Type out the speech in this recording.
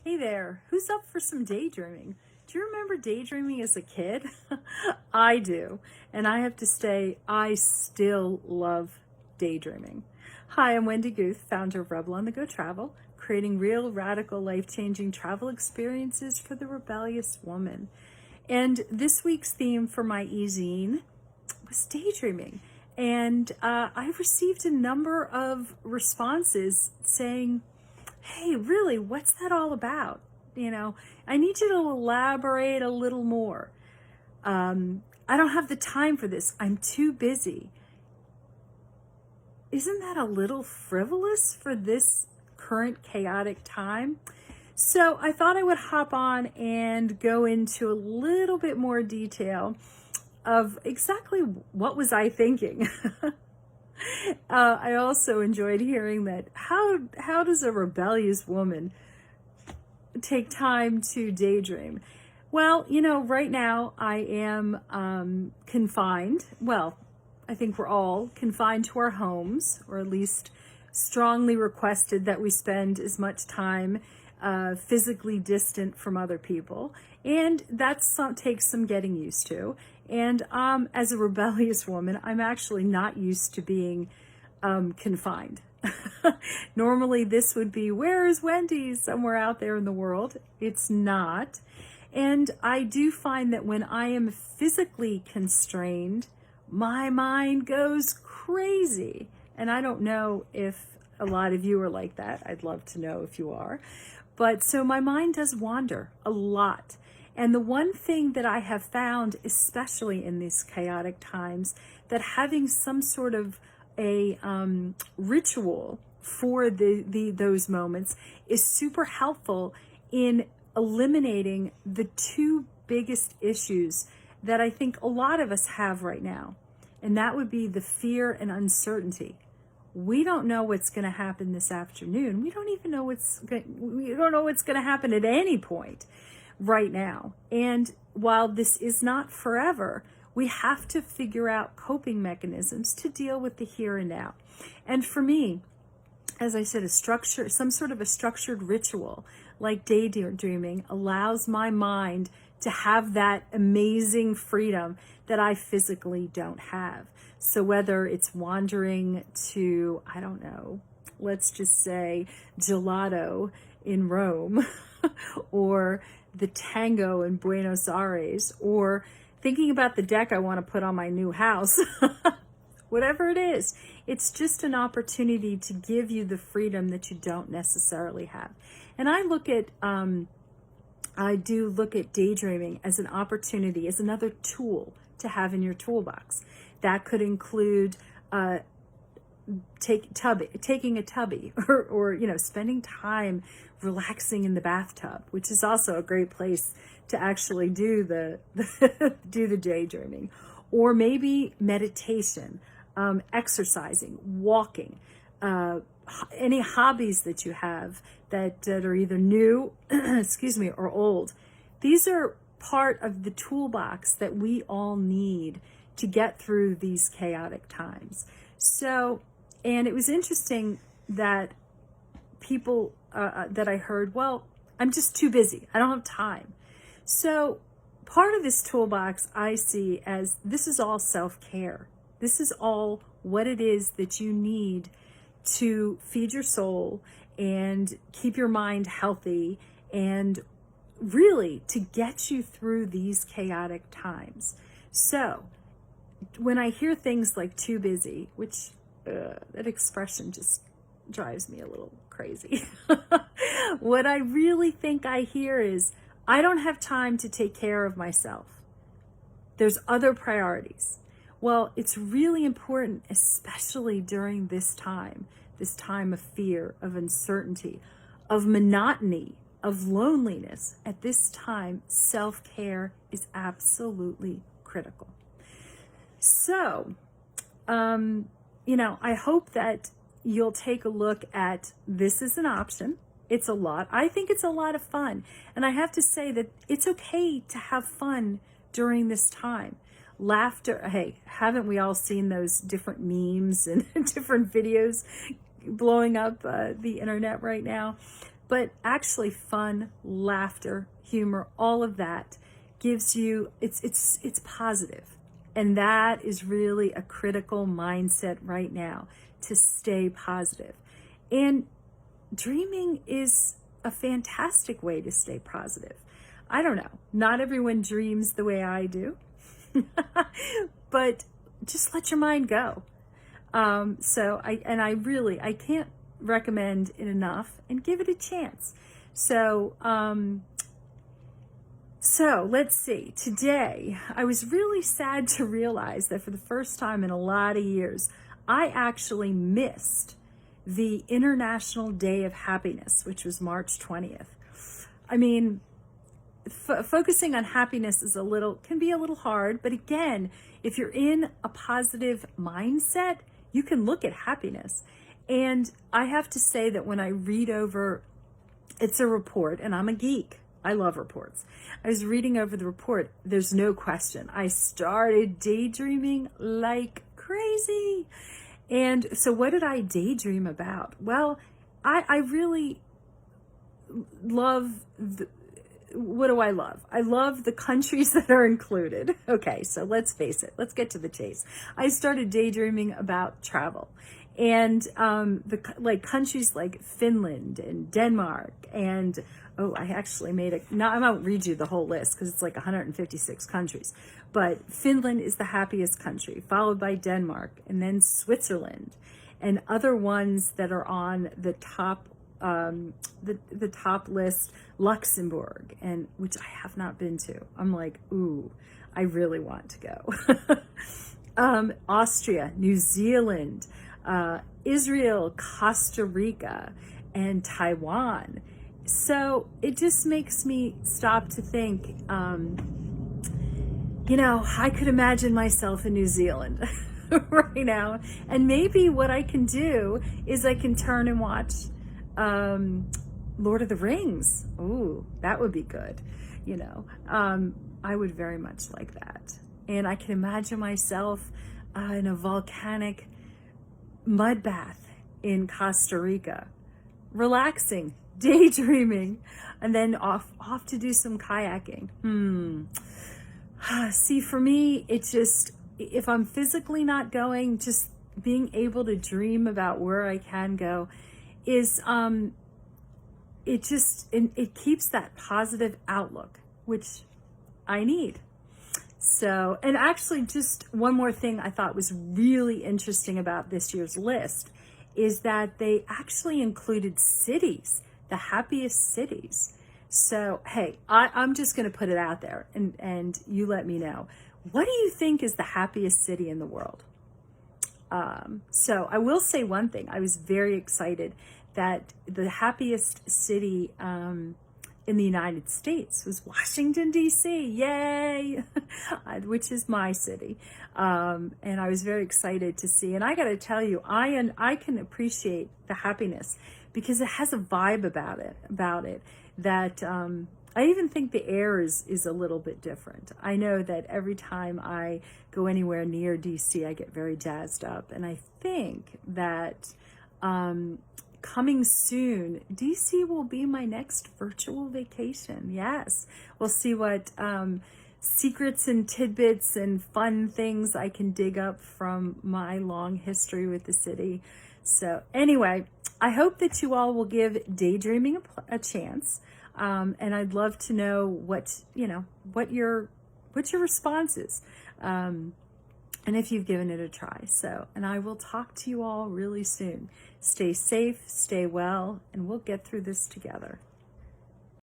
Hey there, who's up for some daydreaming? Do you remember daydreaming as a kid? I do, and I have to say, I still love daydreaming. Hi, I'm Wendy Guth, founder of Rebel on the Go Travel, creating real, radical, life-changing travel experiences for the rebellious woman. And this week's theme for my e-zine was daydreaming. And I received a number of responses saying, hey, really, what's that all about? I need you to elaborate a little more. I don't have the time for this. I'm too busy. Isn't that a little frivolous for this current chaotic time? So I thought I would hop on and go into a little bit more detail of exactly what was I thinking. I also enjoyed hearing that how does a rebellious woman take time to daydream? Well, right now I am confined. Well, I think we're all confined to our homes, or at least strongly requested that we spend as much time physically distant from other people. And that takes some getting used to. And as a rebellious woman, I'm actually not used to being confined. Normally, this would be, where is Wendy? Somewhere out there in the world. It's not. And I do find that when I am physically constrained, my mind goes crazy. And I don't know if a lot of you are like that. I'd love to know if you are. But so my mind does wander a lot. And the one thing that I have found, especially in these chaotic times, that having some sort of a ritual for those moments is super helpful in eliminating the two biggest issues that I think a lot of us have right now. And that would be the fear and uncertainty. We don't know what's going to happen this afternoon. We don't even know what's going to happen at any point right now. And while this is not forever, we have to figure out coping mechanisms to deal with the here and now. And for me, as I said, some sort of a structured ritual like daydreaming allows my mind to have that amazing freedom that I physically don't have. So whether it's wandering to, I don't know, let's just say gelato in Rome, or the tango in Buenos Aires, or thinking about the deck I want to put on my new house, whatever it is, it's just an opportunity to give you the freedom that you don't necessarily have. And I do look at daydreaming as an opportunity, as another tool to have in your toolbox. That could include taking a tubby, or spending time relaxing in the bathtub, which is also a great place to actually do the do the daydreaming, or maybe meditation, exercising, walking, any hobbies that you have that are either new, excuse me, or old. These are part of the toolbox that we all need to get through these chaotic times. So, and it was interesting that people that I heard, well, I'm just too busy. I don't have time. So part of this toolbox I see as this is all self-care. This is all what it is that you need to feed your soul and keep your mind healthy, and really to get you through these chaotic times. So when I hear things like too busy, which that expression just drives me a little crazy. What I really think I hear is, I don't have time to take care of myself. There's other priorities. Well, it's really important, especially during this time of fear, of uncertainty, of monotony, of loneliness. At this time, self-care is absolutely critical. So, I hope that you'll take a look at this as an option. It's a lot. I think it's a lot of fun. And I have to say that it's okay to have fun during this time. Laughter, hey, haven't we all seen those different memes and different videos blowing up the internet right now? but actually fun, laughter, humor, all of that gives you, it's positive. And that is really a critical mindset right now, to stay positive. And dreaming is a fantastic way to stay positive. I don't know, not everyone dreams the way I do, but just let your mind go. I can't recommend it enough, and give it a chance. So let's see. Today, I was really sad to realize that for the first time in a lot of years, I actually missed the International Day of Happiness, which was March 20th. I mean, focusing on happiness can be a little hard, but again, if you're in a positive mindset, you can look at happiness. And I have to say that when I read over, it's a report, and I'm a geek. I love reports. I was reading over the report. There's no question. I started daydreaming like crazy. And so what did I daydream about? Well, I really love what do I love? I love the countries that are included. Okay, so let's face it. Let's get to the chase. I started daydreaming about travel, and countries like Finland and Denmark, and I actually I won't read you the whole list because it's like 156 countries, but Finland is the happiest country, followed by Denmark, and then Switzerland, and other ones that are on the top the top list, Luxembourg, and which I have not been to. I'm like, ooh, I really want to go. Austria, New Zealand, Israel, Costa Rica, and Taiwan. So it just makes me stop to think, I could imagine myself in New Zealand right now. And maybe what I can do is I can turn and watch Lord of the Rings. Ooh, that would be good. I would very much like that. And I can imagine myself in a volcanic mud bath in Costa Rica, relaxing, daydreaming, and then off to do some kayaking. See, for me, it's just, if I'm physically not going, just being able to dream about where I can go is it keeps that positive outlook, which I need. So, and actually, just one more thing I thought was really interesting about this year's list is that they actually included cities, the happiest cities. So, hey, I'm just going to put it out there, and you let me know. What do you think is the happiest city in the world? So I will say one thing. I was very excited that the happiest city in the United States was Washington, D.C. Yay! Which is my city. And I was very excited to see. And I got to tell you, I can appreciate the happiness because it has a vibe about it that I even think the air is a little bit different. I know that every time I go anywhere near DC, I get very jazzed up. And I think that coming soon, DC will be my next virtual vacation. Yes, we'll see what secrets and tidbits and fun things I can dig up from my long history with the city. So anyway, I hope that you all will give daydreaming a chance. And I'd love to know what your response is. And if you've given it a try. So, and I will talk to you all really soon. Stay safe, stay well, and we'll get through this together.